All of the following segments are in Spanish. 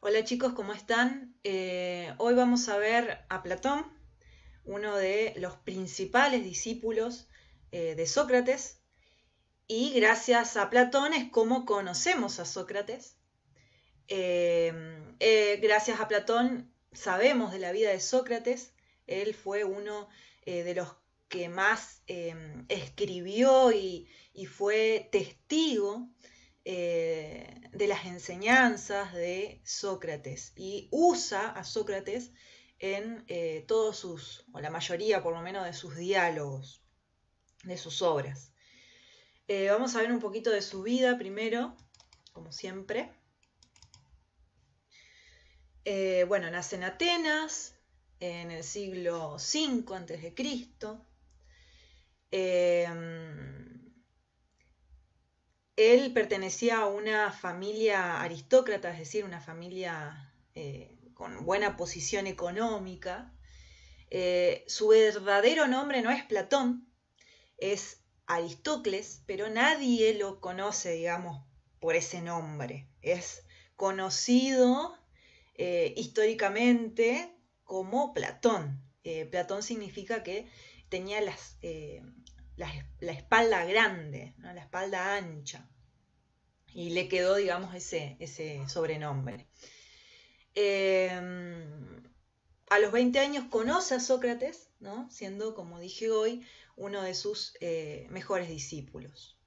Hola chicos, ¿cómo están? Hoy vamos a ver a Platón, uno de los principales discípulos de Sócrates, y gracias a Platón es como conocemos a Sócrates. Gracias a Platón sabemos de la vida de Sócrates. Él fue uno de los que más escribió y fue testigo de las enseñanzas de Sócrates y usa a Sócrates en todos sus, o la mayoría por lo menos de sus diálogos, de sus obras. Vamos a ver un poquito de su vida primero, como siempre. Bueno, nace en Atenas en el siglo V a.C. Él pertenecía a una familia aristócrata, es decir, una familia con buena posición económica. Su verdadero nombre no es Platón, es Aristócles, pero nadie lo conoce, digamos, por ese nombre. Es conocido históricamente como Platón. Platón significa que tenía la espalda grande, ¿no? La espalda ancha. Y le quedó, digamos, ese sobrenombre. A los 20 años conoce a Sócrates, ¿no? Siendo, como dije hoy, uno de sus mejores discípulos.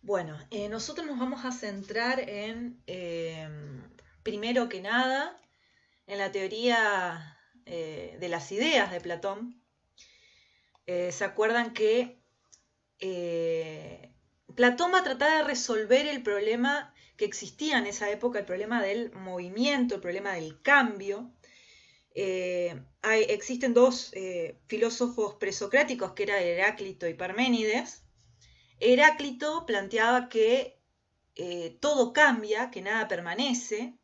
Bueno, nosotros nos vamos a centrar en, primero que nada, en la teoría de las ideas de Platón. ¿Se acuerdan que Platón va a tratar de resolver el problema que existía en esa época, el problema del movimiento, el problema del cambio? Existen dos filósofos presocráticos, que eran Heráclito y Parménides. Heráclito planteaba que todo cambia, que nada permanece,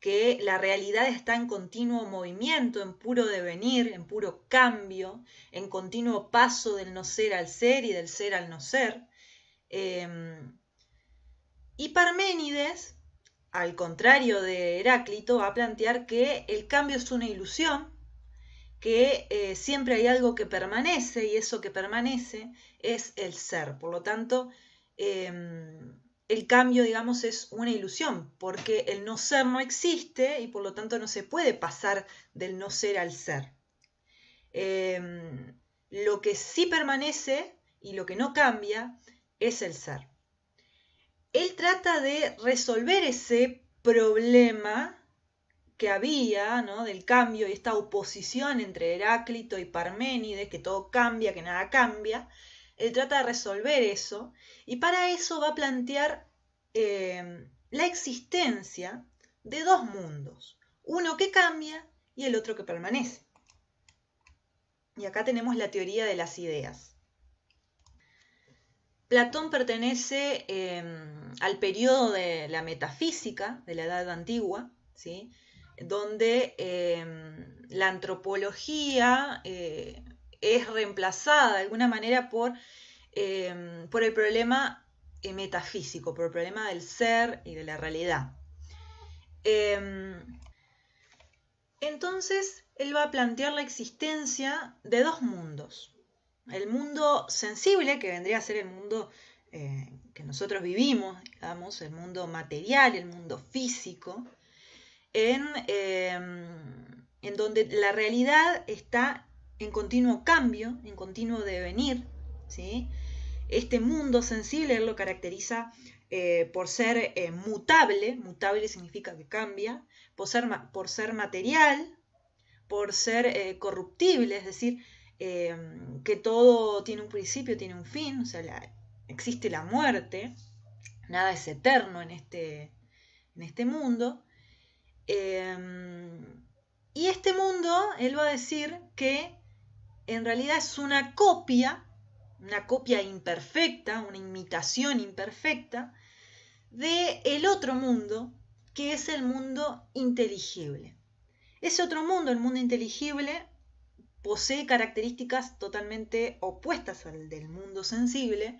que la realidad está en continuo movimiento, en puro devenir, en puro cambio, en continuo paso del no ser al ser y del ser al no ser. Y Parménides, al contrario de Heráclito, va a plantear que el cambio es una ilusión, que siempre hay algo que permanece y eso que permanece es el ser. Por lo tanto, el cambio, digamos, es una ilusión, porque el no ser no existe y por lo tanto no se puede pasar del no ser al ser. Lo que sí permanece y lo que no cambia es el ser. Él trata de resolver ese problema que había, ¿no? Del cambio y esta oposición entre Heráclito y Parménides, que todo cambia, que nada cambia. Él trata de resolver eso y para eso va a plantear la existencia de dos mundos, uno que cambia y el otro que permanece. Y acá tenemos la teoría de las ideas. Platón pertenece al periodo de la metafísica, de la Edad Antigua, ¿sí? Donde la antropología es reemplazada de alguna manera por el problema metafísico, por el problema del ser y de la realidad. Entonces, él va a plantear la existencia de dos mundos. El mundo sensible, que vendría a ser el mundo que nosotros vivimos, digamos, el mundo material, el mundo físico, en donde la realidad está en continuo cambio, en continuo devenir, ¿sí? Este mundo sensible él lo caracteriza por ser mutable, mutable significa que cambia, por ser material, por ser corruptible, es decir, que todo tiene un principio, tiene un fin, o sea, existe la muerte, nada es eterno en este mundo. Y este mundo, él va a decir que en realidad es una copia imperfecta, una imitación imperfecta del otro mundo, que es el mundo inteligible. Ese otro mundo, el mundo inteligible, posee características totalmente opuestas al del mundo sensible,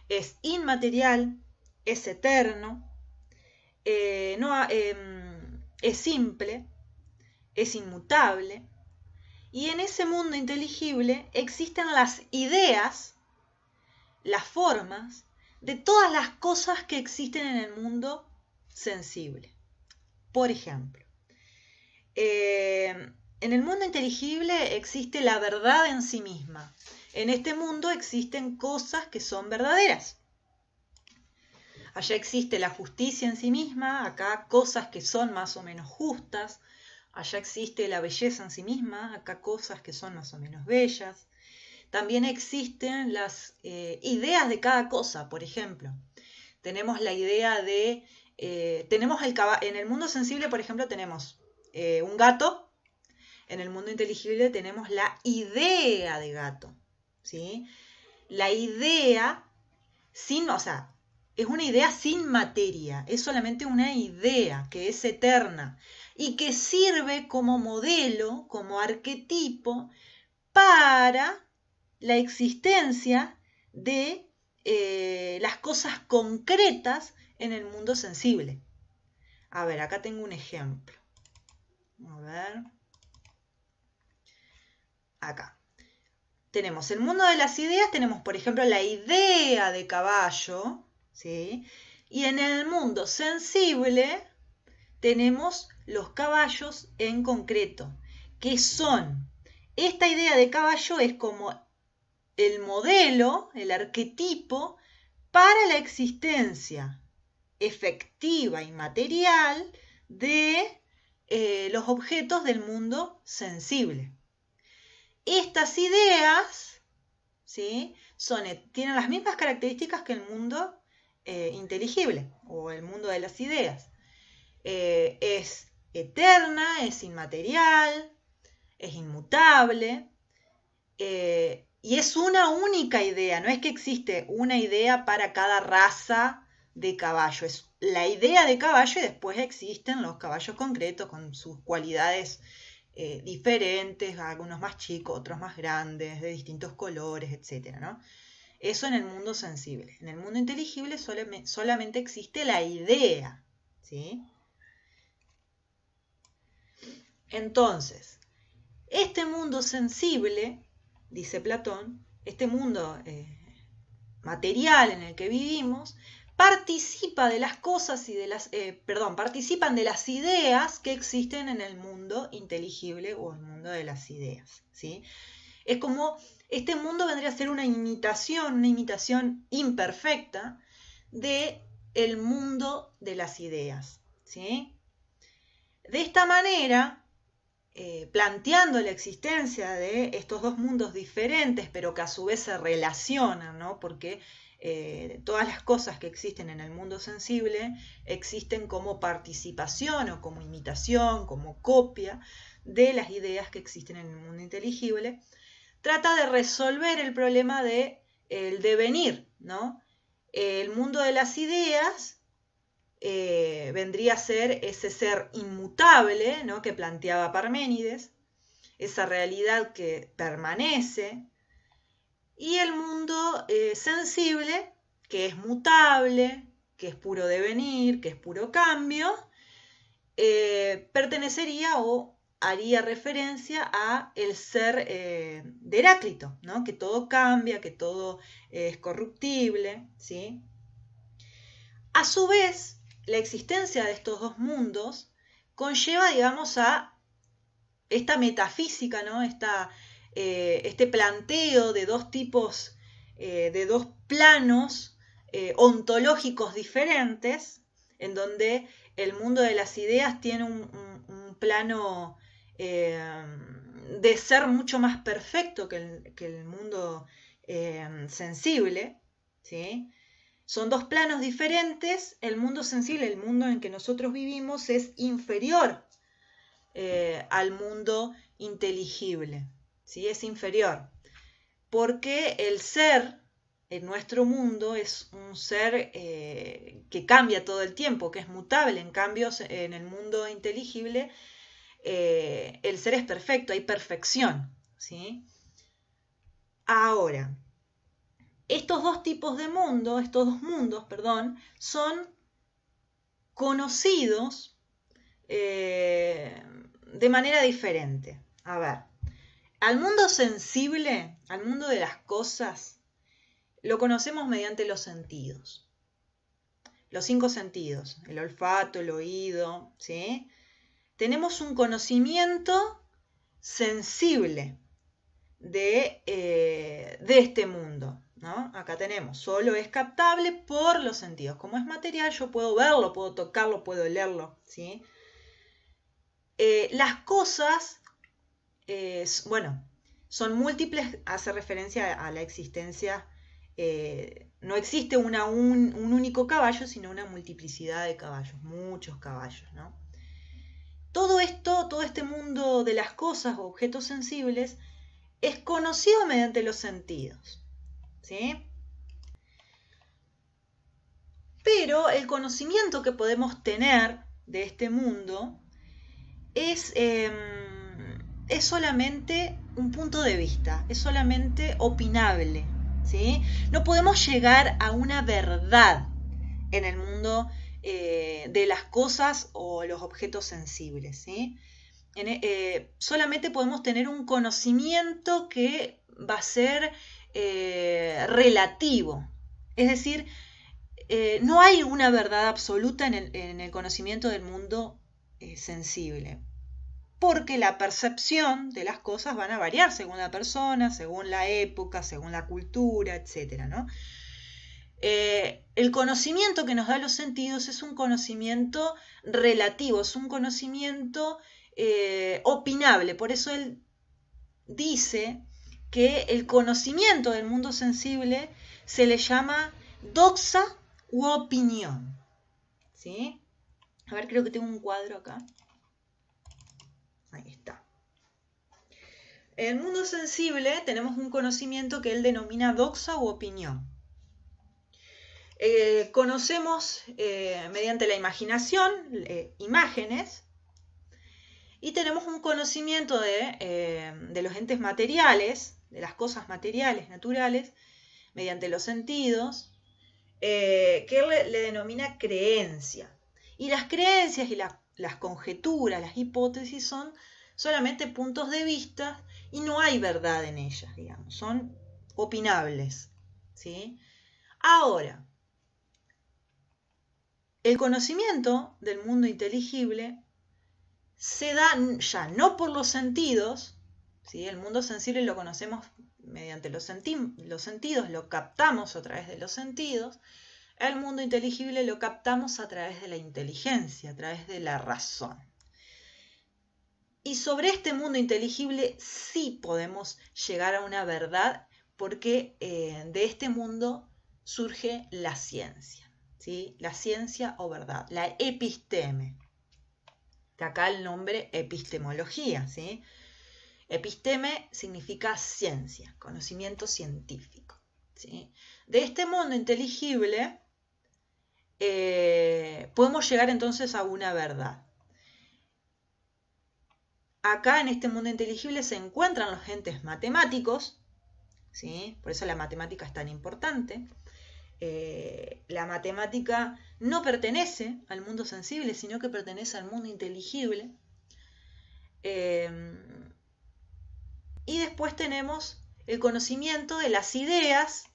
es inmaterial, es eterno, es simple, es inmutable, y en ese mundo inteligible existen las ideas, las formas de todas las cosas que existen en el mundo sensible. Por ejemplo, en el mundo inteligible existe la verdad en sí misma. En este mundo existen cosas que son verdaderas. Allá existe la justicia en sí misma, acá cosas que son más o menos justas. Allá existe la belleza en sí misma, acá cosas que son más o menos bellas. También existen las ideas de cada cosa, por ejemplo. Tenemos la idea de... en el mundo sensible, por ejemplo, tenemos un gato. En el mundo inteligible tenemos la idea de gato, ¿sí? La idea es una idea sin materia, es solamente una idea que es eterna y que sirve como modelo, como arquetipo para la existencia de las cosas concretas en el mundo sensible. A ver, acá tengo un ejemplo. A ver. Acá. Tenemos el mundo de las ideas, tenemos por ejemplo la idea de caballo, ¿sí? Y en el mundo sensible tenemos los caballos en concreto. ¿Qué son? Esta idea de caballo es como el modelo, el arquetipo para la existencia efectiva y material de los objetos del mundo sensible. Estas ideas, ¿sí?, tienen las mismas características que el mundo inteligible o el mundo de las ideas. Es eterna, es inmaterial, es inmutable, y es una única idea, no es que existe una idea para cada raza de caballo, es la idea de caballo y después existen los caballos concretos con sus cualidades diferentes, algunos más chicos, otros más grandes, de distintos colores, etc., ¿no? Eso en el mundo sensible. En el mundo inteligible solamente existe la idea, ¿sí? Entonces, este mundo sensible, dice Platón, este mundo material en el que vivimos, participa de las cosas y participan de las ideas que existen en el mundo inteligible o el mundo de las ideas, ¿sí? Es como, este mundo vendría a ser una imitación imperfecta de el mundo de las ideas, ¿sí? De esta manera, planteando la existencia de estos dos mundos diferentes, pero que a su vez se relacionan, ¿no? Porque todas las cosas que existen en el mundo sensible existen como participación o como imitación, como copia de las ideas que existen en el mundo inteligible, trata de resolver el problema del devenir, ¿no? El mundo de las ideas vendría a ser ese ser inmutable, ¿no?, que planteaba Parménides, esa realidad que permanece, y el mundo sensible, que es mutable, que es puro devenir, que es puro cambio, pertenecería o haría referencia a el ser de Heráclito, ¿no?, que todo cambia, que todo es corruptible, ¿sí? A su vez, la existencia de estos dos mundos conlleva, digamos, a esta metafísica, ¿no? Este planteo de dos tipos, de dos planos ontológicos diferentes, en donde el mundo de las ideas tiene un plano de ser mucho más perfecto que el mundo sensible, ¿sí? Son dos planos diferentes. El mundo sensible, el mundo en que nosotros vivimos, es inferior al mundo inteligible, ¿sí? Es inferior. Porque el ser en nuestro mundo es un ser que cambia todo el tiempo, que es mutable. En cambio, en el mundo inteligible, el ser es perfecto, hay perfección, ¿sí? Ahora, estos dos mundos, son conocidos de manera diferente. A ver, al mundo sensible, al mundo de las cosas, lo conocemos mediante los sentidos. Los 5 sentidos, el olfato, el oído, ¿sí? Tenemos un conocimiento sensible de este mundo, ¿no? Acá tenemos, solo es captable por los sentidos. Como es material, yo puedo verlo, puedo tocarlo, puedo olerlo, ¿sí? Las cosas, son múltiples, hace referencia a la existencia. No existe un único caballo, sino una multiplicidad de caballos, muchos caballos, ¿no? Todo esto, todo este mundo de las cosas o objetos sensibles es conocido mediante los sentidos, ¿sí? Pero el conocimiento que podemos tener de este mundo es solamente un punto de vista, es solamente opinable, ¿sí? No podemos llegar a una verdad en el mundo de las cosas o los objetos sensibles, ¿sí? Solamente podemos tener un conocimiento que va a ser relativo, es decir, no hay una verdad absoluta en el conocimiento del mundo sensible, porque la percepción de las cosas van a variar según la persona, según la época, según la cultura, etc., ¿no? El conocimiento que nos da los sentidos es un conocimiento relativo, es un conocimiento opinable. Por eso él dice que el conocimiento del mundo sensible se le llama doxa u opinión, ¿sí? A ver, creo que tengo un cuadro acá. Ahí está. En el mundo sensible tenemos un conocimiento que él denomina doxa u opinión. Conocemos mediante la imaginación imágenes y tenemos un conocimiento de los entes materiales, de las cosas materiales, naturales, mediante los sentidos, que él le denomina creencia. Y las creencias y las conjeturas, las hipótesis son solamente puntos de vista y no hay verdad en ellas, digamos, son opinables, ¿sí? Ahora, el conocimiento del mundo inteligible se da ya no por los sentidos, ¿sí? El mundo sensible lo conocemos mediante los sentidos, lo captamos a través de los sentidos. El mundo inteligible lo captamos a través de la inteligencia, a través de la razón. Y sobre este mundo inteligible sí podemos llegar a una verdad, porque de este mundo surge la ciencia, ¿sí? La ciencia o verdad, la episteme. De acá el nombre epistemología, ¿sí? Episteme significa ciencia, conocimiento científico, ¿sí? De este mundo inteligible podemos llegar entonces a una verdad. Acá en este mundo inteligible se encuentran los entes matemáticos, ¿sí? Por eso la matemática es tan importante. La matemática no pertenece al mundo sensible, sino que pertenece al mundo inteligible. Y después tenemos el conocimiento de las ideas,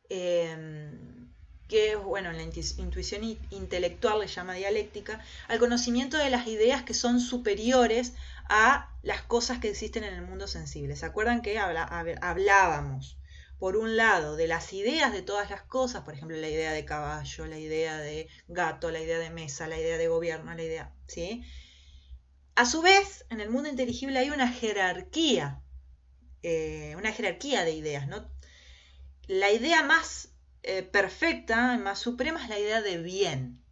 que bueno, en la intuición intelectual le llama dialéctica, al conocimiento de las ideas que son superiores a las cosas que existen en el mundo sensible. ¿Se acuerdan que hablábamos, por un lado, de las ideas de todas las cosas? Por ejemplo, la idea de caballo, la idea de gato, la idea de mesa, la idea de gobierno, la idea, ¿sí? A su vez, en el mundo inteligible hay una jerarquía de ideas, ¿no? La idea más perfecta, más suprema, es la idea de bien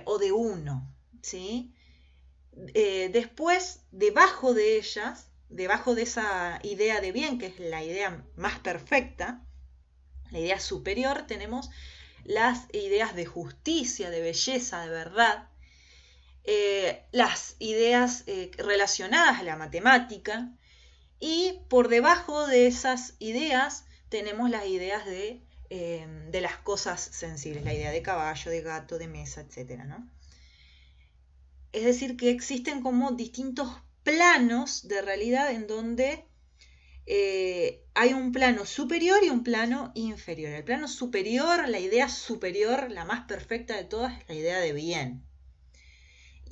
o de uno, ¿sí? Después, debajo de ellas, debajo de esa idea de bien, que es la idea más perfecta, la idea superior, tenemos las ideas de justicia, de belleza, de verdad, las ideas relacionadas a la matemática, y por debajo de esas ideas tenemos las ideas de de las cosas sensibles, la idea de caballo, de gato, de mesa, etc., ¿no? Es decir, que existen como distintos planos de realidad en donde hay un plano superior y un plano inferior. El plano superior, la idea superior, la más perfecta de todas, es la idea de bien.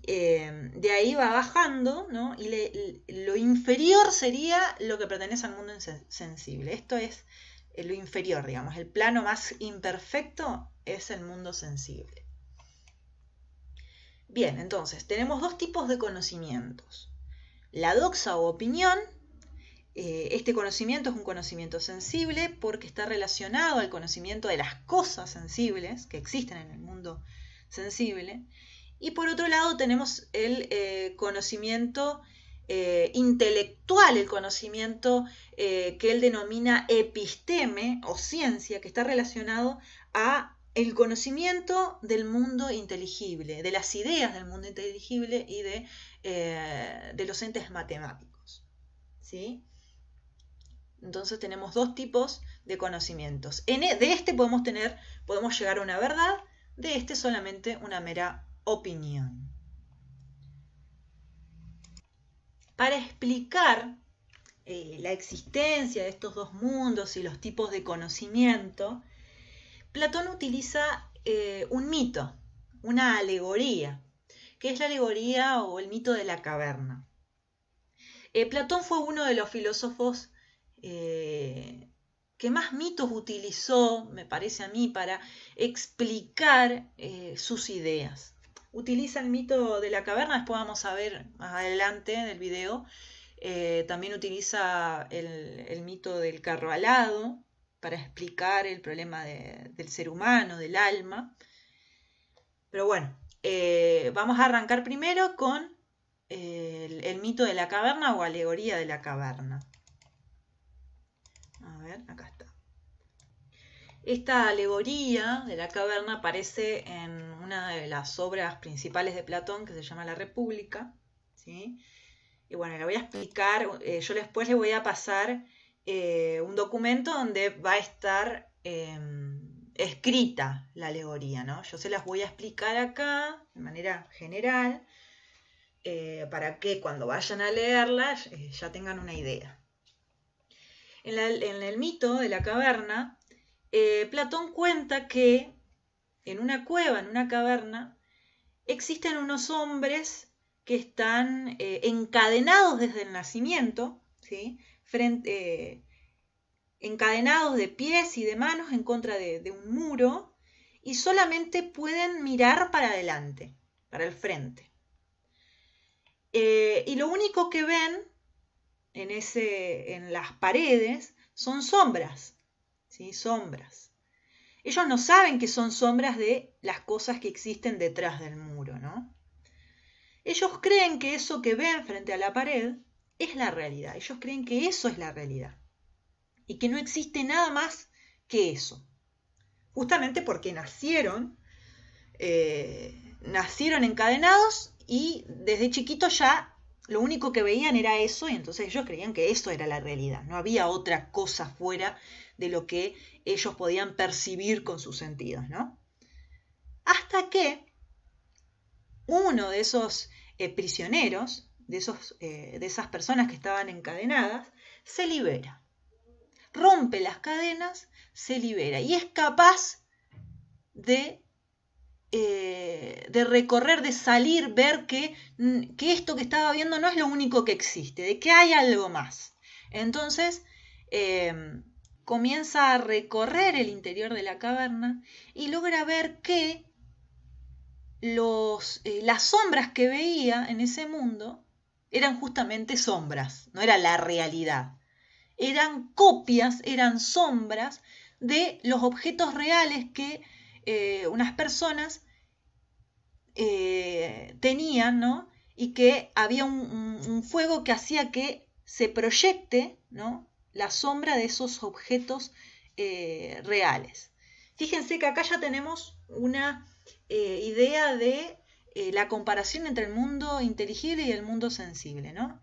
De ahí va bajando, ¿no? Y lo inferior sería lo que pertenece al mundo sensible. Esto es lo inferior, digamos. El plano más imperfecto es el mundo sensible. Bien, entonces, tenemos dos tipos de conocimientos. La doxa o opinión. Este conocimiento es un conocimiento sensible porque está relacionado al conocimiento de las cosas sensibles que existen en el mundo sensible. Y por otro lado tenemos el conocimiento intelectual, el conocimiento que él denomina episteme o ciencia, que está relacionado a el conocimiento del mundo inteligible, de las ideas del mundo inteligible y de los entes matemáticos, ¿sí? Entonces tenemos dos tipos de conocimientos. De este podemos llegar a una verdad, de este solamente una mera opinión. Para explicar la existencia de estos dos mundos y los tipos de conocimiento, Platón utiliza un mito, una alegoría, que es la alegoría o el mito de la caverna. Platón fue uno de los filósofos que más mitos utilizó, me parece a mí, para explicar sus ideas. Utiliza el mito de la caverna, después vamos a ver más adelante en el video. También utiliza el mito del carro alado para explicar el problema del ser humano, del alma. Pero bueno, vamos a arrancar primero con el mito de la caverna o alegoría de la caverna. A ver, acá está. Esta alegoría de la caverna aparece en una de las obras principales de Platón, que se llama La República, ¿sí? Y bueno, la voy a explicar. Yo después le voy a pasar un documento donde va a estar escrita la alegoría, ¿no? Yo se las voy a explicar acá de manera general para que cuando vayan a leerla ya tengan una idea. En el mito de la caverna, Platón cuenta que en una cueva, en una caverna, existen unos hombres que están encadenados desde el nacimiento, ¿sí? Encadenados de pies y de manos en contra de un muro, y solamente pueden mirar para adelante, para el frente. Y lo único que ven en las paredes son sombras, ¿sí? Sombras. Ellos no saben que son sombras de las cosas que existen detrás del muro, ¿no? Ellos creen que eso que ven frente a la pared es la realidad. Ellos creen que eso es la realidad y que no existe nada más que eso. Justamente porque nacieron encadenados y desde chiquitos ya lo único que veían era eso, y entonces ellos creían que eso era la realidad. No había otra cosa fuera de lo que ellos podían percibir con sus sentidos, ¿no? Hasta que uno de esos prisioneros, de esas personas que estaban encadenadas, se libera. Rompe las cadenas, se libera y es capaz de recorrer, de salir, ver que esto que estaba viendo no es lo único que existe, de que hay algo más. Entonces comienza a recorrer el interior de la caverna y logra ver que las sombras que veía en ese mundo eran justamente sombras, no era la realidad. Eran copias, eran sombras de los objetos reales que unas personas tenían, ¿no? Y que había un fuego que hacía que se proyecte, ¿no? La sombra de esos objetos reales. Fíjense que acá ya tenemos una idea de la comparación entre el mundo inteligible y el mundo sensible, ¿no?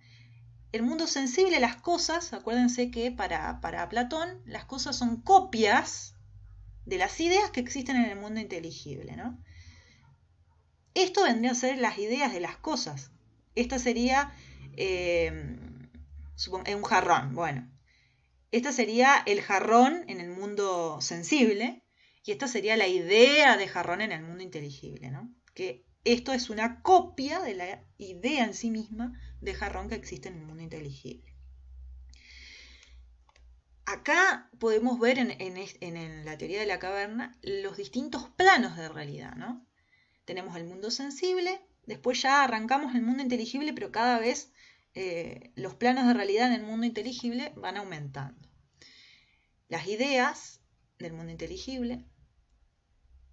El mundo sensible, las cosas, acuérdense que para Platón las cosas son copias de las ideas que existen en el mundo inteligible, ¿no? Esto vendría a ser las ideas de las cosas. Esta sería un jarrón. Bueno, esta sería el jarrón en el mundo sensible y esta sería la idea de jarrón en el mundo inteligible, ¿no? Que esto es una copia de la idea en sí misma de jarrón que existe en el mundo inteligible. Acá podemos ver en la teoría de la caverna los distintos planos de realidad, ¿no? Tenemos el mundo sensible, después ya arrancamos el mundo inteligible, pero cada vez los planos de realidad en el mundo inteligible van aumentando. Las ideas del mundo inteligible,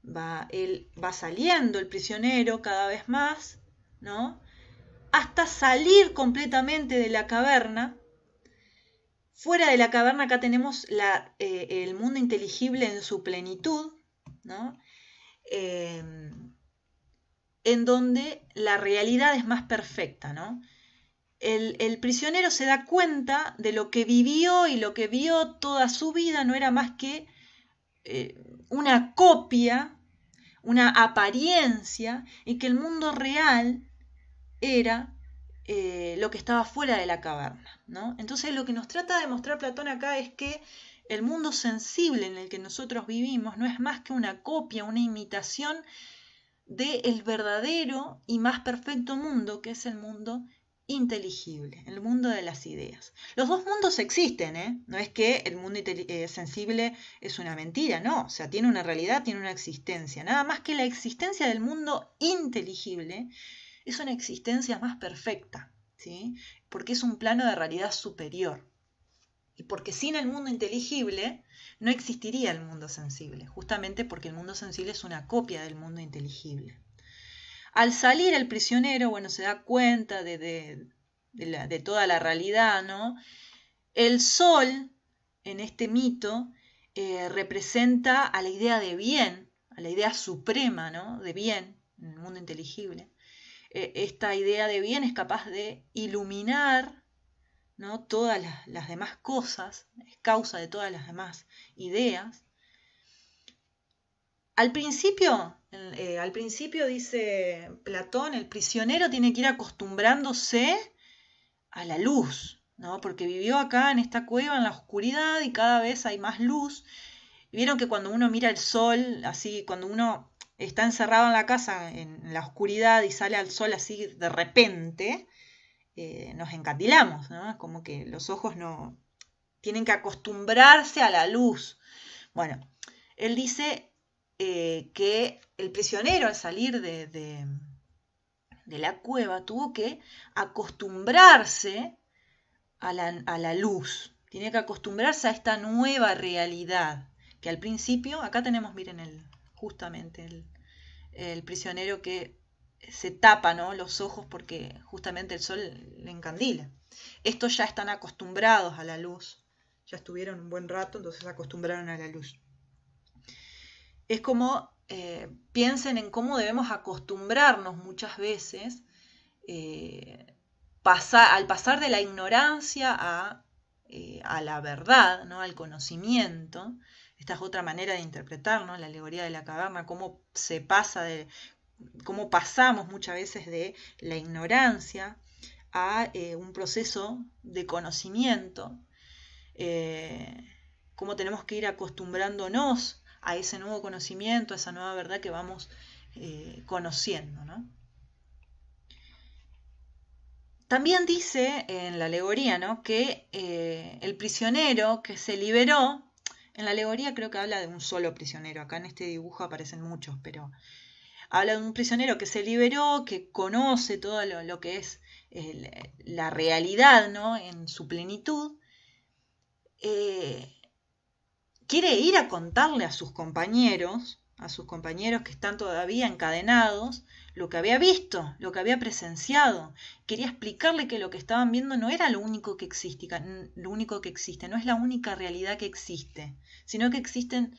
va saliendo el prisionero cada vez más, ¿no? Hasta salir completamente de la caverna. Fuera de la caverna acá tenemos el mundo inteligible en su plenitud, ¿no? En donde la realidad es más perfecta, ¿no? El prisionero se da cuenta de lo que vivió y lo que vio toda su vida no era más que una copia, una apariencia, y que el mundo real era lo que estaba fuera de la caverna, ¿no? Entonces lo que nos trata de mostrar Platón acá es que el mundo sensible en el que nosotros vivimos no es más que una copia, una imitación del verdadero y más perfecto mundo, que es el mundo inteligible, el mundo de las ideas. Los dos mundos existen, ¿eh? No es que el mundo sensible es una mentira, no, o sea, tiene una realidad, tiene una existencia. Nada más que la existencia del mundo inteligible es una existencia más perfecta, ¿sí? Porque es un plano de realidad superior. Y porque sin el mundo inteligible no existiría el mundo sensible, justamente porque el mundo sensible es una copia del mundo inteligible. Al salir el prisionero, bueno, se da cuenta de toda la realidad, ¿no? El sol, en este mito, representa a la idea de bien, a la idea suprema, ¿no? De bien, en el mundo inteligible. Esta idea de bien es capaz de iluminar, ¿no? Todas las demás cosas, es causa de todas las demás ideas. Al principio dice Platón, el prisionero tiene que ir acostumbrándose a la luz, ¿no? Porque vivió acá en esta cueva, en la oscuridad, y cada vez hay más luz. Y vieron que cuando uno mira el sol, así, cuando uno está encerrado en la casa, en la oscuridad, y sale al sol así de repente, nos encandilamos, ¿no? Como que los ojos no tienen que acostumbrarse a la luz. Bueno, él dice que el prisionero al salir de la cueva tuvo que acostumbrarse a la luz, tiene que acostumbrarse a esta nueva realidad, que al principio, acá tenemos, miren, justamente el prisionero que se tapa, ¿no? Los ojos porque justamente el sol le encandila. Estos ya están acostumbrados a la luz, ya estuvieron un buen rato, entonces se acostumbraron a la luz. Es como, piensen en cómo debemos acostumbrarnos muchas veces al pasar de la ignorancia a la verdad, ¿no? Al conocimiento. Esta es otra manera de interpretar, ¿no? La alegoría de la caverna, cómo cómo pasamos muchas veces de la ignorancia a un proceso de conocimiento, cómo tenemos que ir acostumbrándonos a ese nuevo conocimiento, a esa nueva verdad que vamos conociendo, ¿no? También dice en la alegoría, ¿no? Que el prisionero que se liberó, en la alegoría creo que habla de un solo prisionero, acá en este dibujo aparecen muchos, pero habla de un prisionero que se liberó, que conoce todo lo que es la realidad, ¿no? En su plenitud. Quiere ir a contarle a sus compañeros que están todavía encadenados, lo que había visto, lo que había presenciado. Quería explicarle que lo que estaban viendo no era lo único que existe, no es la única realidad que existe, sino que existen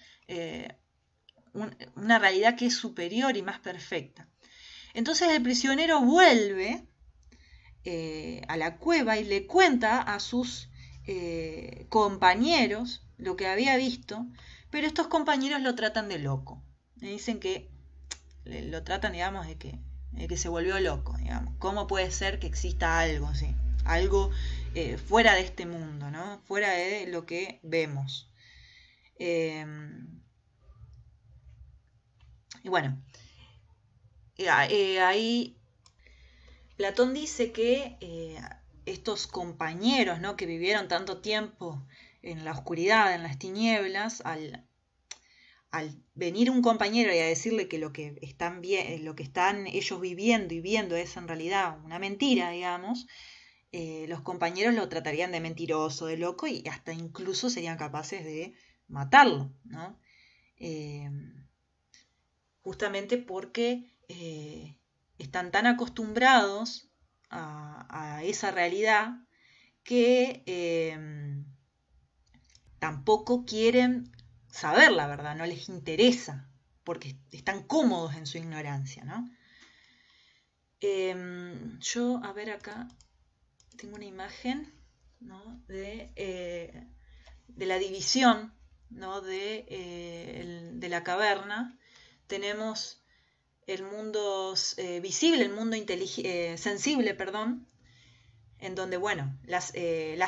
una realidad que es superior y más perfecta. Entonces el prisionero vuelve a la cueva y le cuenta a sus compañeros lo que había visto, pero estos compañeros lo tratan de loco. Le dicen que lo tratan, digamos, de que se volvió loco, digamos. ¿Cómo puede ser que exista algo así? Algo fuera de este mundo, ¿no? Fuera de lo que vemos. Y bueno, ahí Platón dice que estos compañeros, ¿no?, que vivieron tanto tiempo en la oscuridad, en las tinieblas, al venir un compañero y a decirle que lo que están ellos viviendo y viendo es en realidad una mentira, digamos, los compañeros lo tratarían de mentiroso, de loco, y hasta incluso serían capaces de matarlo, ¿no? Justamente porque están tan acostumbrados a esa realidad que tampoco quieren saber la verdad, no les interesa, porque están cómodos en su ignorancia, ¿no? Yo, a ver, acá tengo una imagen, ¿no?, de la división, ¿no?, de la caverna. Tenemos el mundo visible, el mundo sensible, perdón, en donde, bueno, las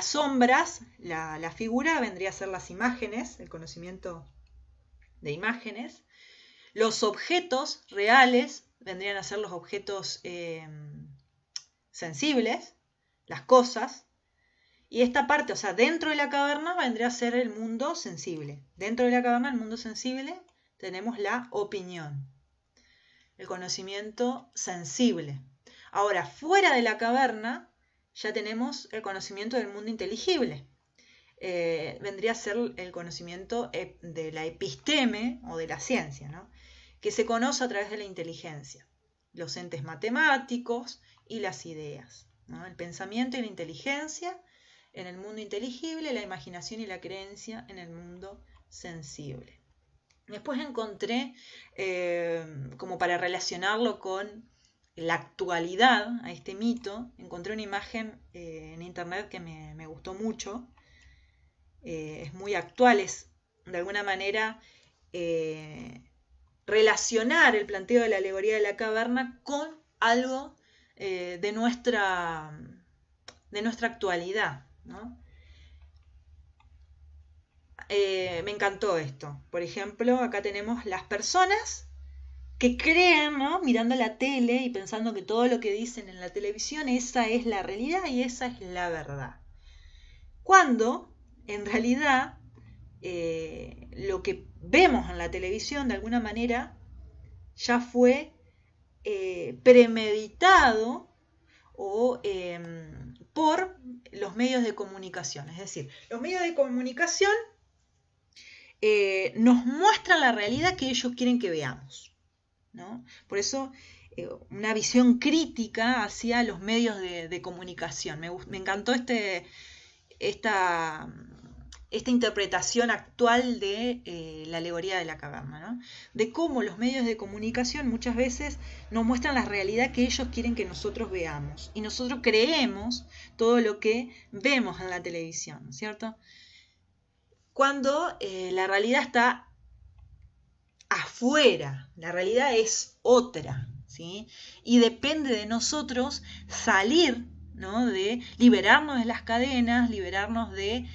sombras, la figura vendría a ser las imágenes, el conocimiento de imágenes. Los objetos reales vendrían a ser los objetos sensibles, las cosas. Y esta parte, o sea, dentro de la caverna vendría a ser el mundo sensible. Dentro de la caverna, el mundo sensible, tenemos la opinión, el conocimiento sensible. Ahora, fuera de la caverna, ya tenemos el conocimiento del mundo inteligible. Vendría a ser el conocimiento de la episteme o de la ciencia, ¿no?, que se conoce a través de la inteligencia, los entes matemáticos y las ideas, ¿no?, el pensamiento y la inteligencia en el mundo inteligible, la imaginación y la creencia en el mundo sensible. Después encontré, como para relacionarlo con la actualidad, a este mito, encontré una imagen en internet que me gustó mucho. Es muy actual, es de alguna manera relacionar el planteo de la alegoría de la caverna con algo de nuestra actualidad, ¿no? Me encantó esto. Por ejemplo, acá tenemos las personas que creen, ¿no?, mirando la tele y pensando que todo lo que dicen en la televisión, esa es la realidad y esa es la verdad. Cuando, en realidad, lo que vemos en la televisión, de alguna manera, ya fue premeditado o por los medios de comunicación. Es decir, los medios de comunicación nos muestran la realidad que ellos quieren que veamos, ¿no? Por eso, una visión crítica hacia los medios de comunicación. Me encantó esta interpretación actual de la alegoría de la caverna, ¿no?, de cómo los medios de comunicación muchas veces nos muestran la realidad que ellos quieren que nosotros veamos, y nosotros creemos todo lo que vemos en la televisión, ¿cierto?, cuando la realidad está afuera, la realidad es otra, ¿sí? Y depende de nosotros salir, ¿no?, de liberarnos de las cadenas, liberarnos de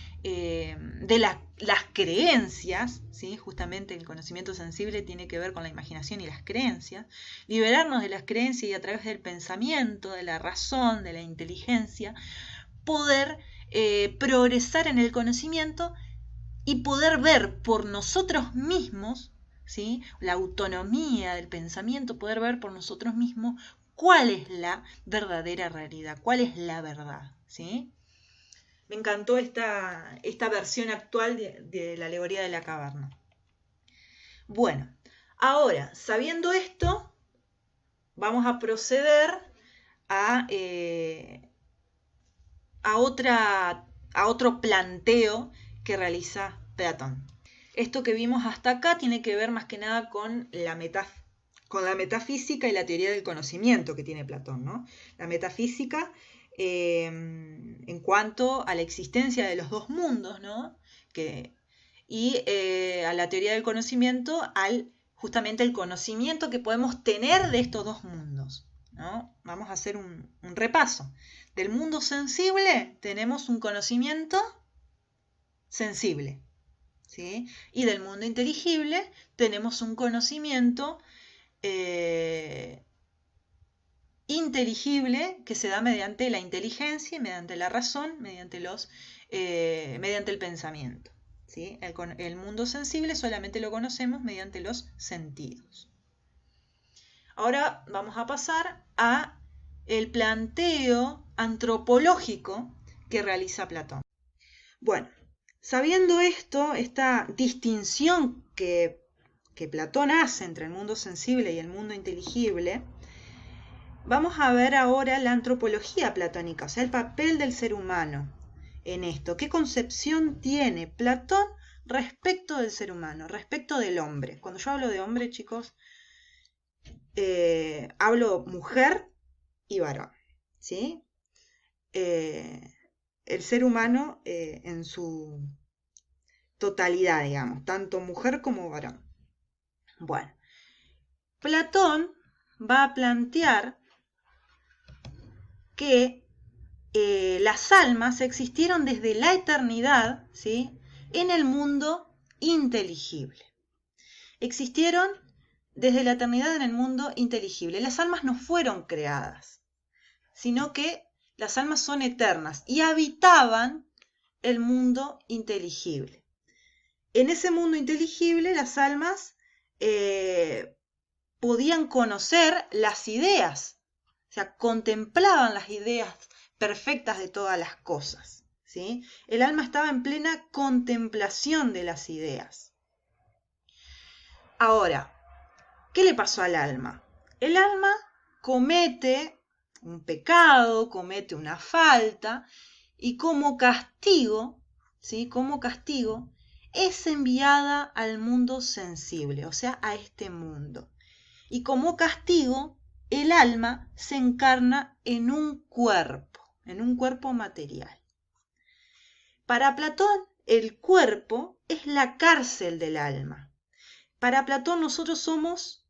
las creencias, ¿sí? Justamente el conocimiento sensible tiene que ver con la imaginación y las creencias, liberarnos de las creencias y a través del pensamiento, de la razón, de la inteligencia, poder progresar en el conocimiento y poder ver por nosotros mismos, ¿sí?, la autonomía del pensamiento, poder ver por nosotros mismos cuál es la verdadera realidad, cuál es la verdad, ¿sí? Me encantó esta versión actual de la alegoría de la caverna. Bueno, ahora, sabiendo esto, vamos a proceder a otro planteo que realiza Platón. Esto que vimos hasta acá tiene que ver más que nada con la metafísica y la teoría del conocimiento que tiene Platón, ¿no? La metafísica en cuanto a la existencia de los dos mundos, ¿no?, y a la teoría del conocimiento, justamente el conocimiento que podemos tener de estos dos mundos, ¿no? Vamos a hacer un repaso. Del mundo sensible tenemos un conocimiento sensible, ¿sí? Y del mundo inteligible tenemos un conocimiento inteligible que se da mediante la inteligencia, mediante la razón, mediante el pensamiento, ¿sí? El mundo sensible solamente lo conocemos mediante los sentidos. Ahora vamos a pasar a el planteo antropológico que realiza Platón. Bueno, sabiendo esto, esta distinción que Platón hace entre el mundo sensible y el mundo inteligible, vamos a ver ahora la antropología platónica, o sea, el papel del ser humano en esto. ¿Qué concepción tiene Platón respecto del ser humano, respecto del hombre? Cuando yo hablo de hombre, chicos, hablo mujer y varón, ¿sí? El ser humano en su totalidad, digamos, tanto mujer como varón. Bueno, Platón va a plantear que las almas existieron desde la eternidad, ¿sí?, en el mundo inteligible. Existieron desde la eternidad en el mundo inteligible. Las almas no fueron creadas, sino que las almas son eternas y habitaban el mundo inteligible. En ese mundo inteligible las almas podían conocer las ideas, o sea, contemplaban las ideas perfectas de todas las cosas, ¿sí? El alma estaba en plena contemplación de las ideas. Ahora, ¿qué le pasó al alma? El alma comete un pecado, comete una falta, y como castigo, ¿sí?, como castigo, es enviada al mundo sensible, o sea, a este mundo. Y como castigo, el alma se encarna en un cuerpo material. Para Platón, el cuerpo es la cárcel del alma. Para Platón, nosotros somos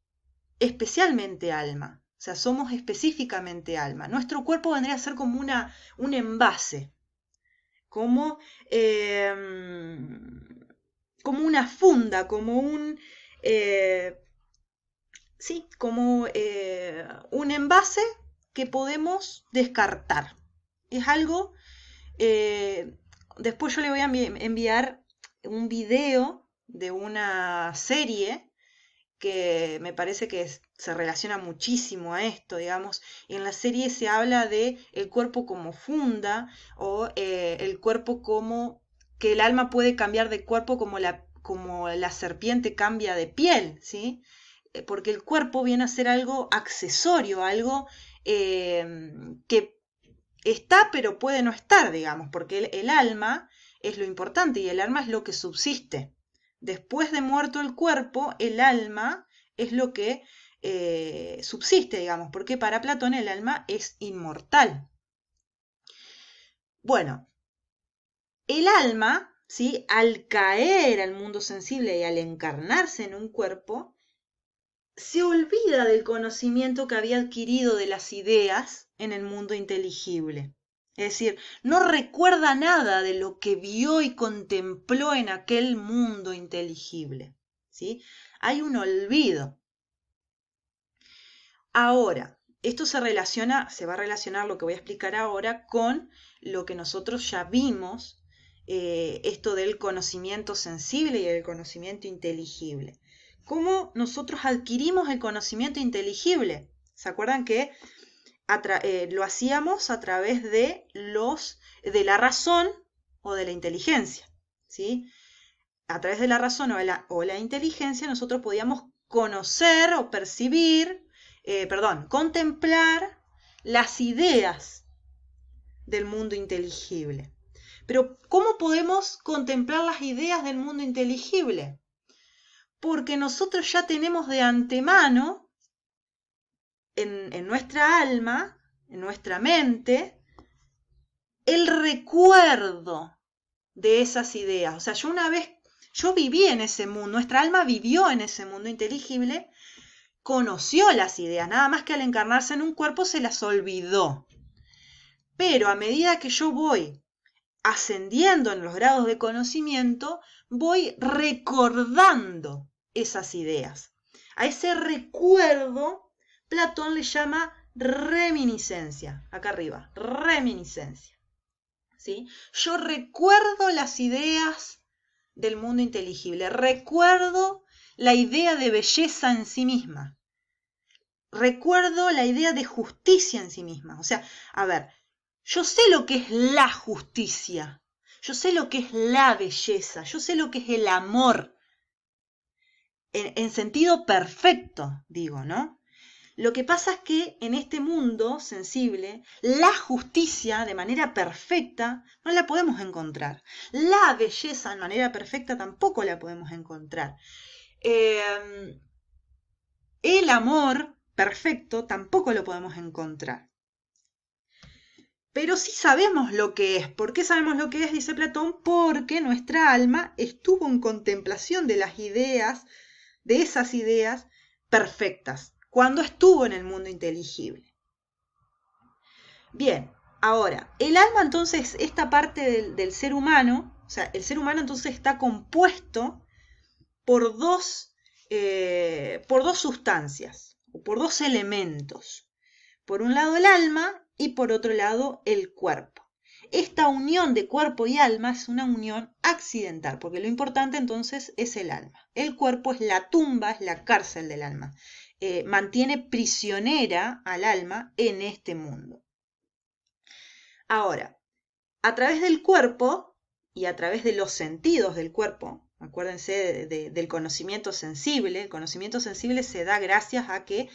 especialmente alma, o sea, somos específicamente alma. Nuestro cuerpo vendría a ser como un envase, como una funda, como un envase que podemos descartar. Es algo, después yo le voy a enviar un video de una serie que me parece que se relaciona muchísimo a esto, digamos. En la serie se habla de el cuerpo como funda, o el cuerpo como que el alma puede cambiar de cuerpo como la serpiente cambia de piel, ¿sí? Porque el cuerpo viene a ser algo accesorio, algo que está pero puede no estar, digamos, porque el alma es lo importante y el alma es lo que subsiste. Después de muerto el cuerpo, el alma es lo que subsiste, digamos, porque para Platón el alma es inmortal. Bueno, el alma, ¿sí?, al caer al mundo sensible y al encarnarse en un cuerpo, se olvida del conocimiento que había adquirido de las ideas en el mundo inteligible. Es decir, no recuerda nada de lo que vio y contempló en aquel mundo inteligible, ¿sí? Hay un olvido. Ahora, esto se va a relacionar lo que voy a explicar ahora con lo que nosotros ya vimos, esto del conocimiento sensible y el conocimiento inteligible. ¿Cómo nosotros adquirimos el conocimiento inteligible? ¿Se acuerdan que lo hacíamos a través de la razón o de la inteligencia, ¿sí? A través de la razón o la inteligencia nosotros podíamos conocer o contemplar las ideas del mundo inteligible. Pero ¿cómo podemos contemplar las ideas del mundo inteligible? Porque nosotros ya tenemos de antemano en nuestra alma, en nuestra mente, el recuerdo de esas ideas. O sea, yo una vez Yo viví en ese mundo, nuestra alma vivió en ese mundo inteligible, conoció las ideas, nada más que al encarnarse en un cuerpo se las olvidó. Pero a medida que yo voy ascendiendo en los grados de conocimiento, voy recordando esas ideas. A ese recuerdo, Platón le llama reminiscencia. Acá arriba, reminiscencia. ¿Sí? Yo recuerdo las ideas del mundo inteligible, recuerdo la idea de belleza en sí misma, recuerdo la idea de justicia en sí misma. O sea, a ver, yo sé lo que es la justicia, yo sé lo que es la belleza, yo sé lo que es el amor, en sentido perfecto, digo, ¿no? Lo que pasa es que en este mundo sensible, la justicia de manera perfecta no la podemos encontrar. La belleza de manera perfecta tampoco la podemos encontrar. El amor perfecto tampoco lo podemos encontrar. Pero sí sabemos lo que es. ¿Por qué sabemos lo que es? Dice Platón, porque nuestra alma estuvo en contemplación de las ideas, de esas ideas perfectas, cuando estuvo en el mundo inteligible. Bien, ahora, el alma entonces, esta parte del ser humano, o sea, el ser humano entonces está compuesto por dos sustancias, o por dos elementos. Por un lado el alma y por otro lado el cuerpo. Esta unión de cuerpo y alma es una unión accidental, porque lo importante entonces es el alma. El cuerpo es la tumba, es la cárcel del alma. Mantiene prisionera al alma en este mundo. Ahora, a través del cuerpo y a través de los sentidos del cuerpo, acuérdense del conocimiento sensible, el conocimiento sensible se da gracias a que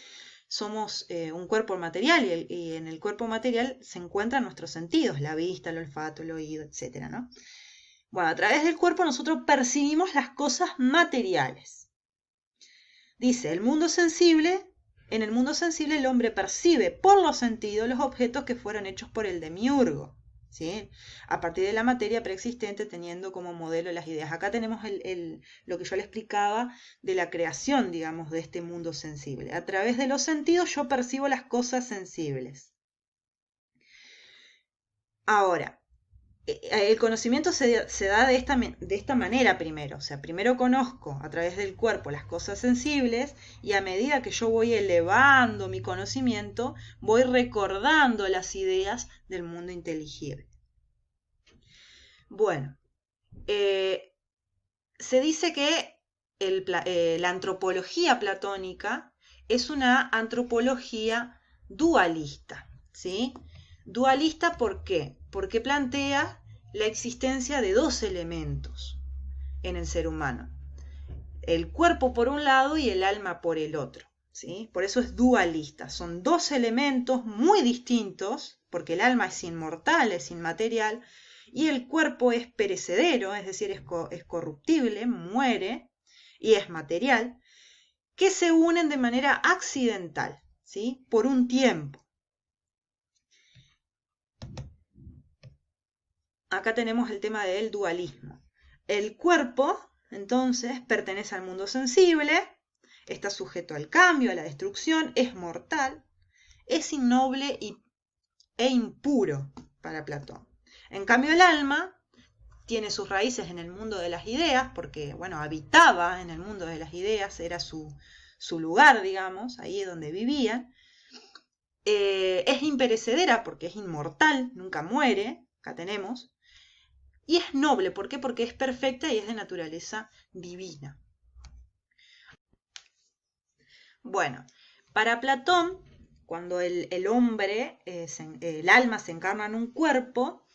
somos un cuerpo material y en el cuerpo material se encuentran nuestros sentidos, la vista, el olfato, el oído, etc., ¿no? Bueno, a través del cuerpo nosotros percibimos las cosas materiales. Dice, en el mundo sensible el hombre percibe por los sentidos los objetos que fueron hechos por el demiurgo, ¿sí? A partir de la materia preexistente teniendo como modelo las ideas. Acá tenemos lo que yo le explicaba de la creación, digamos, de este mundo sensible. A través de los sentidos yo percibo las cosas sensibles. Ahora, el conocimiento se da de esta manera primero. O sea, primero conozco a través del cuerpo las cosas sensibles y a medida que yo voy elevando mi conocimiento, voy recordando las ideas del mundo inteligible. Bueno, se dice que la antropología platónica es una antropología dualista, ¿sí? Dualista, ¿por qué? Porque plantea la existencia de dos elementos en el ser humano. El cuerpo por un lado y el alma por el otro, ¿sí? Por eso es dualista. Son dos elementos muy distintos, porque el alma es inmortal, es inmaterial, y el cuerpo es perecedero, es decir, es corruptible, muere y es material, que se unen de manera accidental, ¿sí? Por un tiempo. Acá tenemos el tema del dualismo. El cuerpo, entonces, pertenece al mundo sensible, está sujeto al cambio, a la destrucción, es mortal, es innoble e impuro para Platón. En cambio, el alma tiene sus raíces en el mundo de las ideas, porque, bueno, habitaba en el mundo de las ideas, era su lugar, digamos, ahí es donde vivían. Es imperecedera porque es inmortal, nunca muere, acá tenemos. Y es noble, ¿por qué? Porque es perfecta y es de naturaleza divina. Bueno, para Platón, cuando el hombre, el alma se encarna en un cuerpo,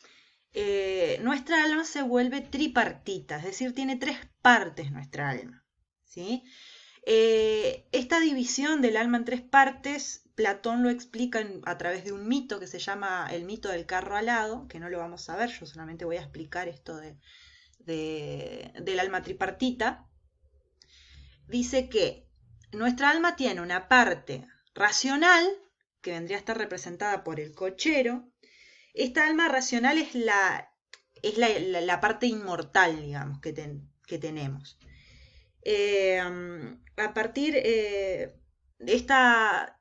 nuestra alma se vuelve tripartita, es decir, tiene tres partes nuestra alma, ¿sí? Esta división del alma en tres partes, Platón lo explica a través de un mito que se llama el mito del carro alado, que no lo vamos a ver, yo solamente voy a explicar esto del alma tripartita. Dice que nuestra alma tiene una parte racional, que vendría a estar representada por el cochero. Esta alma racional es la parte inmortal, digamos, que que tenemos. A partir de esta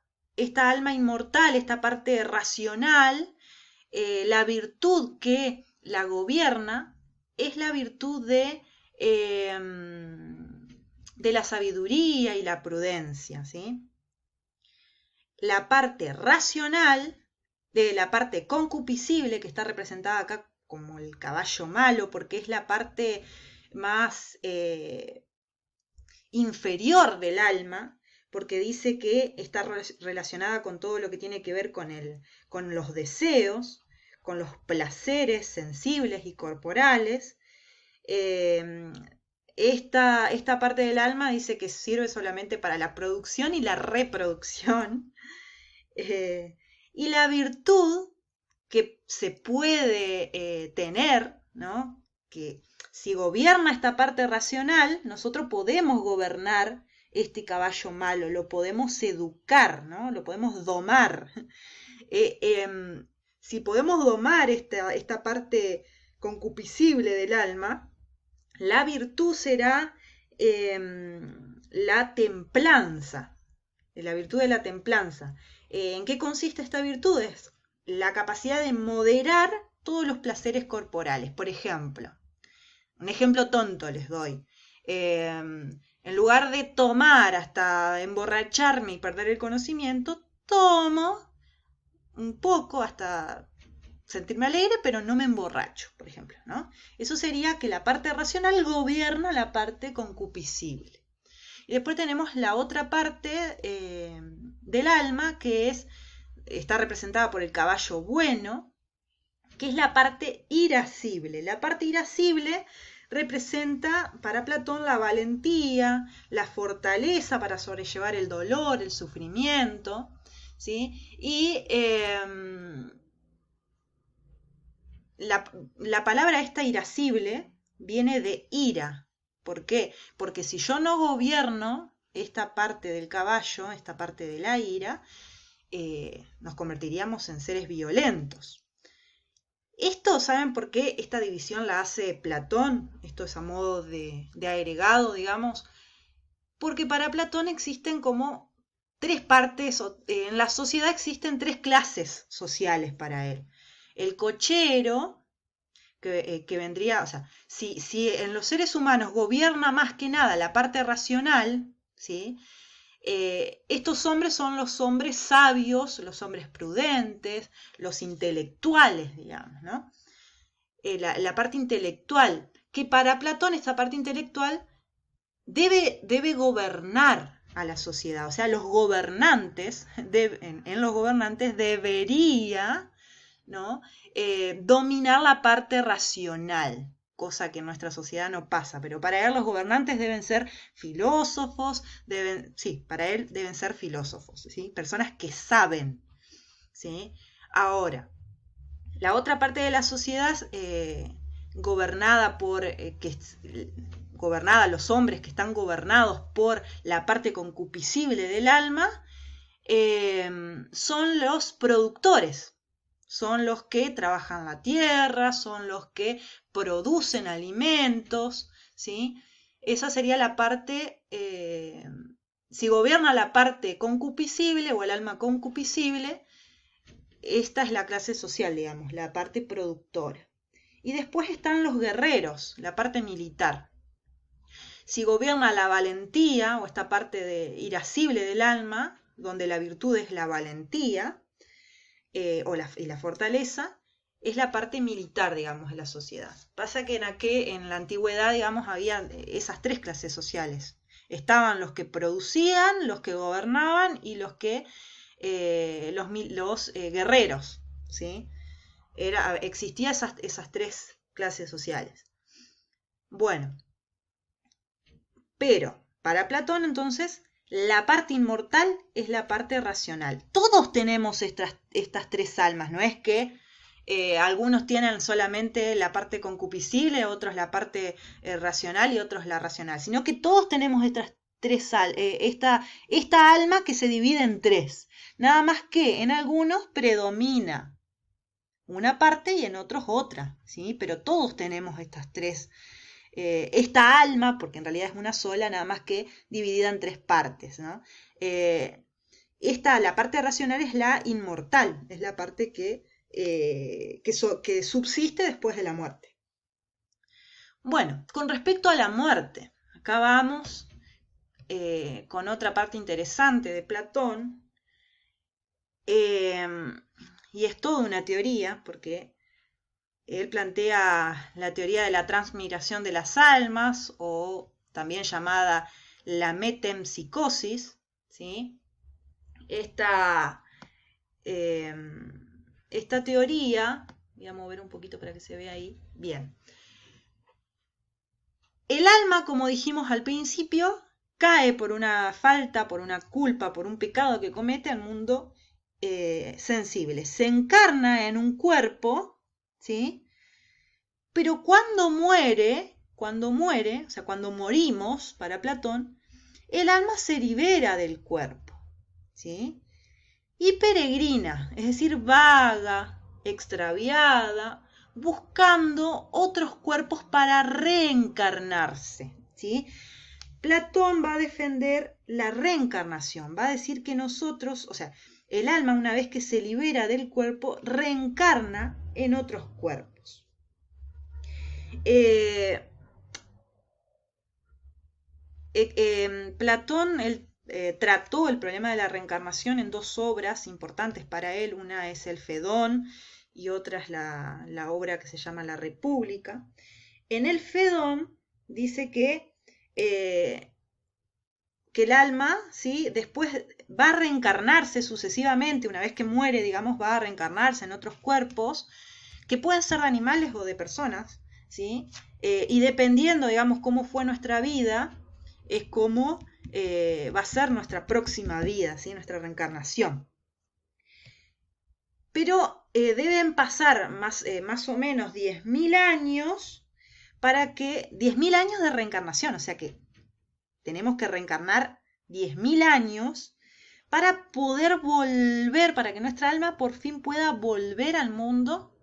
alma inmortal, esta parte racional, la virtud que la gobierna es la virtud de la sabiduría y la prudencia, ¿sí? La parte racional, de la parte concupiscible, que está representada acá como el caballo malo, porque es la parte más inferior del alma, porque dice que está relacionada con todo lo que tiene que ver con los deseos, con los placeres sensibles y corporales. Esta parte del alma dice que sirve solamente para la producción y la reproducción. Y la virtud que se puede tener, ¿no? Que si gobierna esta parte racional, nosotros podemos gobernar este caballo malo, lo podemos educar, ¿no? Lo podemos domar. Si podemos domar esta parte concupiscible del alma, la virtud será la templanza, la virtud de la templanza. ¿En qué consiste esta virtud? Es la capacidad de moderar todos los placeres corporales. Por ejemplo, un ejemplo tonto les doy. En lugar de tomar hasta emborracharme y perder el conocimiento, tomo un poco hasta sentirme alegre, pero no me emborracho, por ejemplo, ¿no? Eso sería que la parte racional gobierna la parte concupiscible. Y después tenemos la otra parte del alma, que está representada por el caballo bueno, que es la parte irascible. La parte irascible representa para Platón la valentía, la fortaleza para sobrellevar el dolor, el sufrimiento, ¿sí? Y la palabra esta irascible viene de ira. ¿Por qué? Porque si yo no gobierno esta parte del caballo, esta parte de la ira, nos convertiríamos en seres violentos. Esto, ¿saben por qué esta división la hace Platón? Esto es a modo de agregado, digamos. Porque para Platón existen como tres partes, en la sociedad existen tres clases sociales para él. El cochero, que vendría, o sea, si en los seres humanos gobierna más que nada la parte racional, ¿sí? Estos hombres son los hombres sabios, los hombres prudentes, los intelectuales, digamos, ¿no? La parte intelectual, que para Platón esta parte intelectual debe gobernar a la sociedad, o sea, los gobernantes, en los gobernantes debería, ¿no? Dominar la parte racional, cosa que en nuestra sociedad no pasa, pero para él los gobernantes deben ser filósofos, para él deben ser filósofos, ¿sí? Personas que saben, ¿sí? Ahora, la otra parte de la sociedad gobernada los hombres que están gobernados por la parte concupiscible del alma, son los productores. Son los que trabajan la tierra, son los que producen alimentos, ¿sí? Esa sería la parte, si gobierna la parte concupiscible o el alma concupiscible, esta es la clase social, digamos, la parte productora. Y después están los guerreros, la parte militar. Si gobierna la valentía o esta parte irascible del alma, donde la virtud es la valentía, y la fortaleza, es la parte militar, digamos, de la sociedad. Pasa que en la antigüedad, digamos, había esas tres clases sociales. Estaban los que producían, los que gobernaban y los guerreros, ¿sí? Existían esas tres clases sociales. Bueno, pero para Platón, entonces, la parte inmortal es la parte racional. Todos tenemos estas tres almas, no es que algunos tienen solamente la parte concupiscible, otros la parte racional y otros la racional, sino que todos tenemos estas tres esta alma que se divide en tres. Nada más que en algunos predomina una parte y en otros otra, ¿sí? Pero todos tenemos estas tres esta alma, porque en realidad es una sola, nada más que dividida en 3 partes, ¿no? La parte racional es la inmortal, es la parte que subsiste después de la muerte. Bueno, con respecto a la muerte, acá vamos con otra parte interesante de Platón, y es toda una teoría, porque él plantea la teoría de la transmigración de las almas, o también llamada la metempsicosis, ¿sí? Esta teoría, voy a mover un poquito para que se vea ahí, bien. El alma, como dijimos al principio, cae por una falta, por una culpa, por un pecado que comete al mundo sensible. Se encarna en un cuerpo, ¿sí? Pero cuando muere, o sea, cuando morimos, para Platón, el alma se libera del cuerpo, ¿sí? Y peregrina, es decir, vaga, extraviada, buscando otros cuerpos para reencarnarse, ¿sí? Platón va a defender la reencarnación, va a decir que nosotros, o sea, el alma una vez que se libera del cuerpo, reencarna en otros cuerpos. Platón trató el problema de la reencarnación en 2 obras importantes para él. Una es el Fedón y otra es la obra que se llama La República. En el Fedón dice que el alma, ¿sí?, después va a reencarnarse sucesivamente, una vez que muere, digamos, va a reencarnarse en otros cuerpos, que pueden ser de animales o de personas, ¿sí? Y dependiendo, digamos, cómo fue nuestra vida, es cómo va a ser nuestra próxima vida, ¿sí?, nuestra reencarnación. Pero deben pasar más o menos 10.000 años para que 10.000 años de reencarnación, o sea que tenemos que reencarnar 10.000 años para poder volver, para que nuestra alma por fin pueda volver al mundo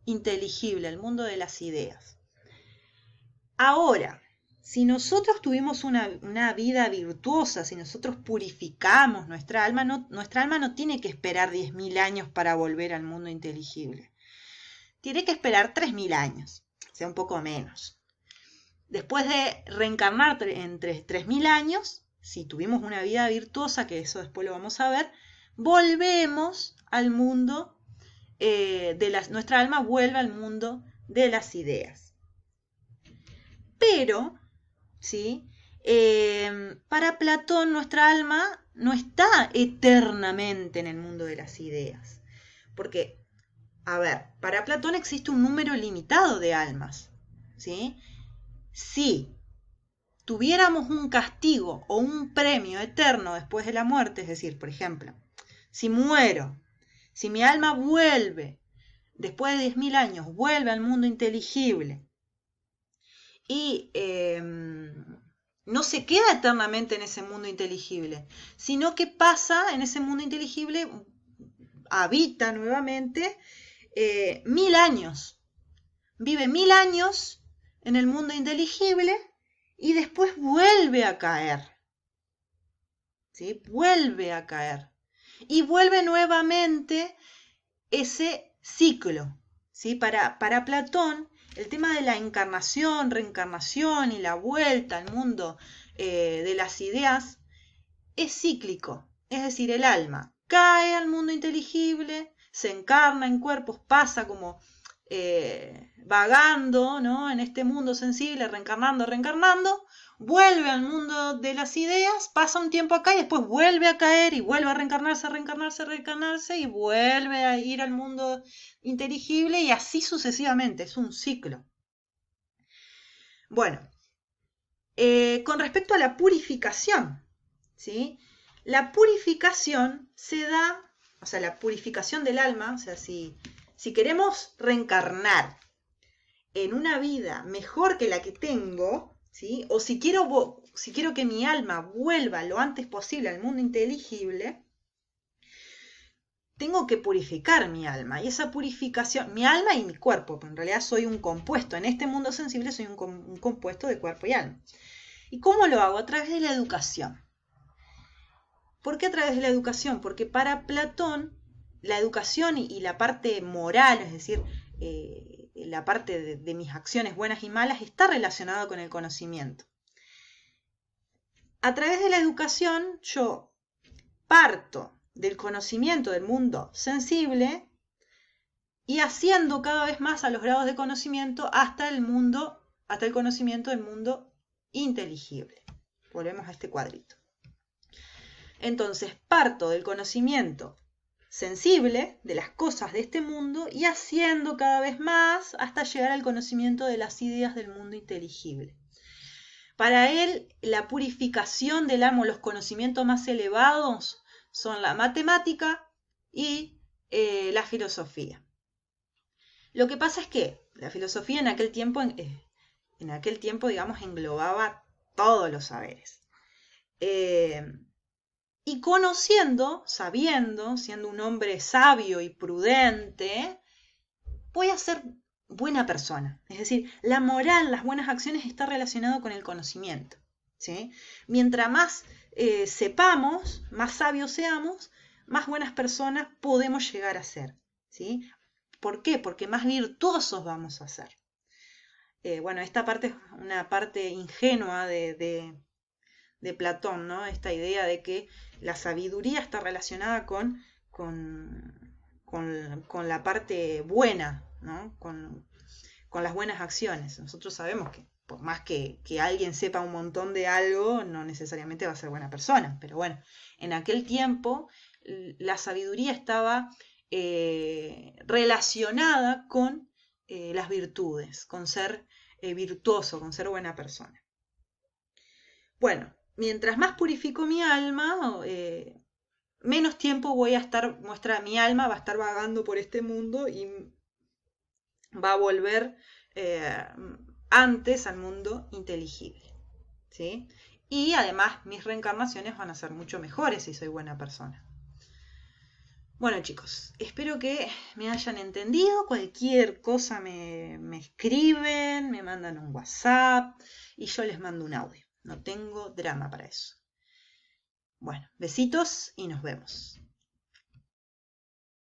inteligible, al mundo de las ideas. Ahora, si nosotros tuvimos una vida virtuosa, si nosotros purificamos nuestra alma no tiene que esperar 10.000 años para volver al mundo inteligible. Tiene que esperar 3.000 años, o sea, un poco menos. Después de reencarnar entre 3.000 años, si tuvimos una vida virtuosa, que eso después lo vamos a ver, volvemos al mundo nuestra alma vuelve al mundo de las ideas. Pero, ¿sí?, para Platón nuestra alma no está eternamente en el mundo de las ideas. Porque, a ver, para Platón existe un número limitado de almas, ¿sí? Si tuviéramos un castigo o un premio eterno después de la muerte, es decir, por ejemplo, si muero, si mi alma vuelve, después de 10.000 años, vuelve al mundo inteligible y no se queda eternamente en ese mundo inteligible, sino que pasa en ese mundo inteligible, habita nuevamente 1.000 años, vive 1.000 años en el mundo inteligible y después vuelve a caer, ¿sí? Vuelve a caer y vuelve nuevamente ese ciclo, ¿sí? Para Platón, el tema de la encarnación, reencarnación y la vuelta al mundo de las ideas es cíclico. Es decir, el alma cae al mundo inteligible, se encarna en cuerpos, pasa como vagando, ¿no?, en este mundo sensible, reencarnando, vuelve al mundo de las ideas, pasa un tiempo acá y después vuelve a caer y vuelve a reencarnarse y vuelve a ir al mundo inteligible y así sucesivamente, es un ciclo. Bueno, con respecto a la purificación, ¿sí? La purificación se da, o sea, la purificación del alma, o sea, si queremos reencarnar en una vida mejor que la que tengo, ¿sí?, o si quiero que mi alma vuelva lo antes posible al mundo inteligible, tengo que purificar mi alma. Y esa purificación, mi alma y mi cuerpo, pero en realidad soy un compuesto. En este mundo sensible soy un compuesto de cuerpo y alma. ¿Y cómo lo hago? A través de la educación. ¿Por qué a través de la educación? Porque para Platón, la educación y la parte moral, es decir, la parte de mis acciones buenas y malas, está relacionada con el conocimiento. A través de la educación yo parto del conocimiento del mundo sensible y asciendo cada vez más a los grados de conocimiento hasta el conocimiento del mundo inteligible. Volvemos a este cuadrito. Entonces parto del conocimiento sensible de las cosas de este mundo y asciendo cada vez más hasta llegar al conocimiento de las ideas del mundo inteligible. Para él, la purificación del alma, los conocimientos más elevados, son la matemática y la filosofía. Lo que pasa es que la filosofía en aquel tiempo, digamos, englobaba todos los saberes. Y conociendo, sabiendo, siendo un hombre sabio y prudente, voy a ser buena persona. Es decir, la moral, las buenas acciones está relacionado con el conocimiento, ¿sí? Mientras más sepamos, más sabios seamos, más buenas personas podemos llegar a ser, ¿sí? ¿Por qué? Porque más virtuosos vamos a ser. Bueno, esta parte es una parte ingenua de Platón, ¿no? Esta idea de que la sabiduría está relacionada con la parte buena, ¿no? Con las buenas acciones. Nosotros sabemos que por más que alguien sepa un montón de algo, no necesariamente va a ser buena persona. Pero bueno, en aquel tiempo la sabiduría estaba relacionada con las virtudes, con ser virtuoso, con ser buena persona. Bueno, mientras más purifico mi alma, menos tiempo mi alma va a estar vagando por este mundo y va a volver antes al mundo inteligible, ¿sí? Y además mis reencarnaciones van a ser mucho mejores si soy buena persona. Bueno, chicos, espero que me hayan entendido. Cualquier cosa me escriben, me mandan un WhatsApp y yo les mando un audio. No tengo drama para eso. Bueno, besitos y nos vemos.